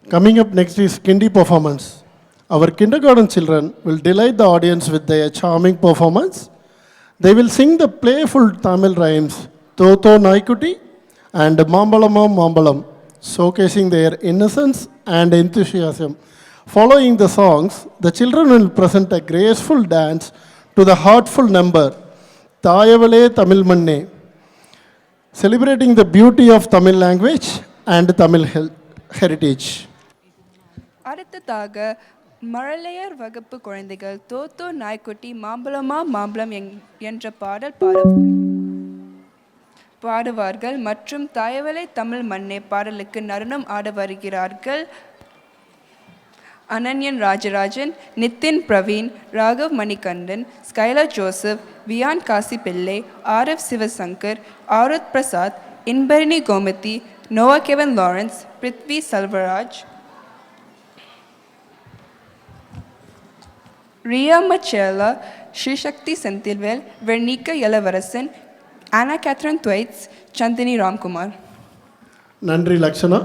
Coming up next is Kindi performance. Our kindergarten children will delight the audience with their charming performance. They will sing the playful Tamil rhymes Toto Naikuti and Mambalama Mambalam, showcasing their innocence and enthusiasm. Following the songs, the children will present a graceful dance to the heartful number Thayavale Tamil Manne, celebrating the beauty of Tamil language and Tamil heritage. அடுத்ததாக மழலையர் வகுப்பு குழந்தைகள் தோத்தோ நாய்க்குட்டி மாம்பழமா மாம்பழம் என்ற பாடல் பாடுவார்கள் மற்றும் தாயவளை தமிழ் மண்ணே பாடலுக்கு நடனம் ஆட வருகிறார்கள் Ananyan Rajarajan, Nithin Praveen, Raghav Manikandan, Skyler Joseph, Viyan Kasi Pillai, RF Sivasankar, Aarudh Prasad, Inbarini Gomathi, Noah Kevan Lawrence, Prithvi Selvaraj, Riya Machela, Srisakthi Senthilvel, Vernika Ilavarasan, Anna Catherine துவைட்ஸ், Chandini Ramkumar. நன்றி லக்ஷனா.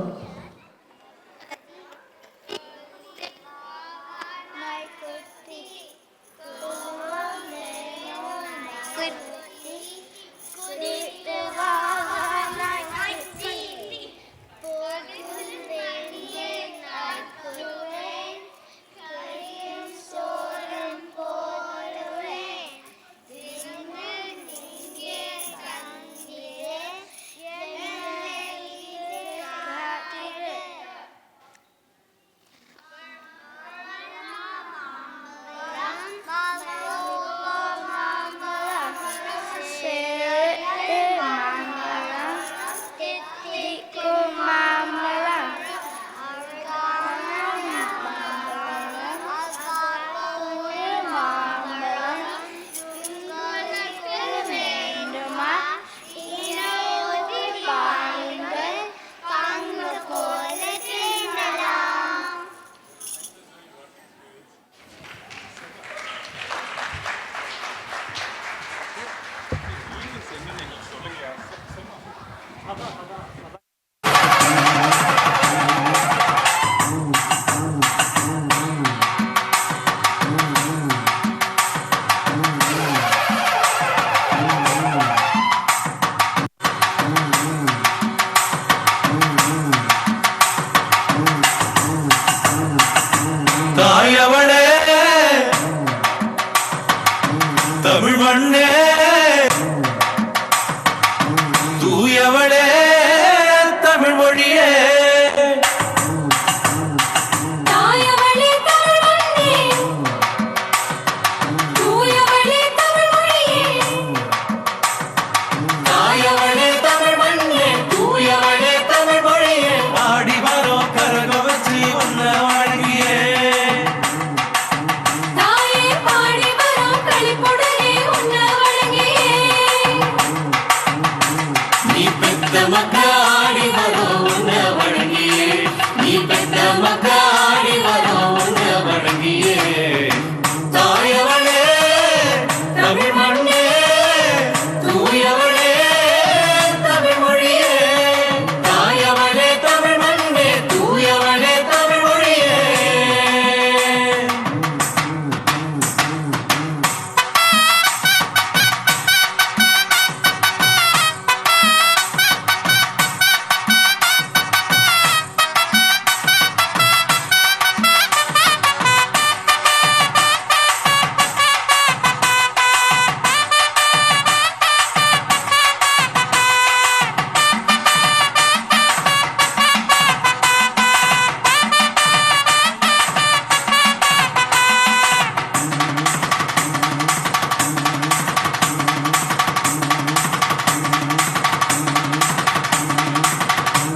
தமிழ் மண்ணே தூயவளே தமிழ் மொழியே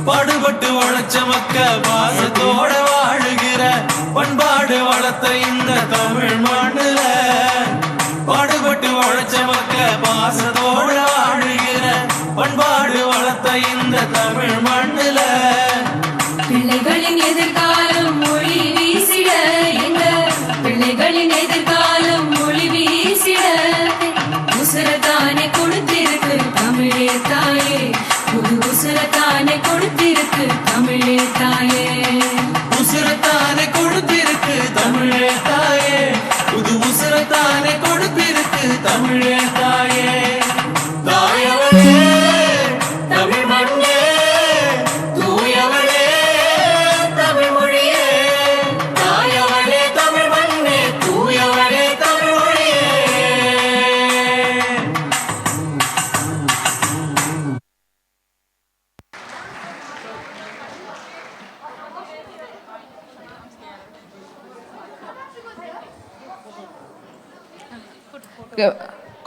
பாடுபட்டு உழைச்ச மக்க பாசத்தோட வாழுகிற பண்பாடு வளர்த்த இந்த தமிழ் மண்ணுல பாடுபட்டு உழைச்ச மக்க பாசத்தோட வாழுகிற பண்பாடு வளர்த்த இந்த தமிழ் மண்ணுல பிள்ளைகளின் எதிர்காலம் மொழி வீசிட எங்க பிள்ளைகளின் எதிர்காலம் மொழி வீசிட உசுரத்தானே கொடுத்திருக்கு தமிழே தாயே புது உசுரத்தானே கொடுத்திருக்கு தமிழே தாயே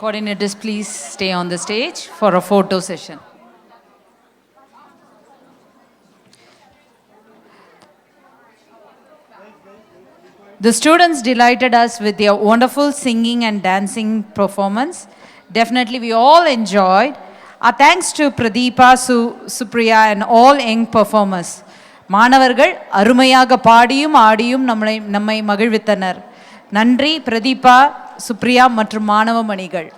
Coordinators, please stay on the stage for a photo session. The students delighted us with their wonderful singing and dancing performance. Definitely, we all enjoyed. Our thanks to Pradeepa, Supriya, and all young performers. மாணவர்கள் அருமையாக பாடியும் ஆடியும் நம்மை மகிழ்வித்தனர். நன்றி பிரதீபா, சுப்ரியா மற்றும் மாணவ மணிகள்.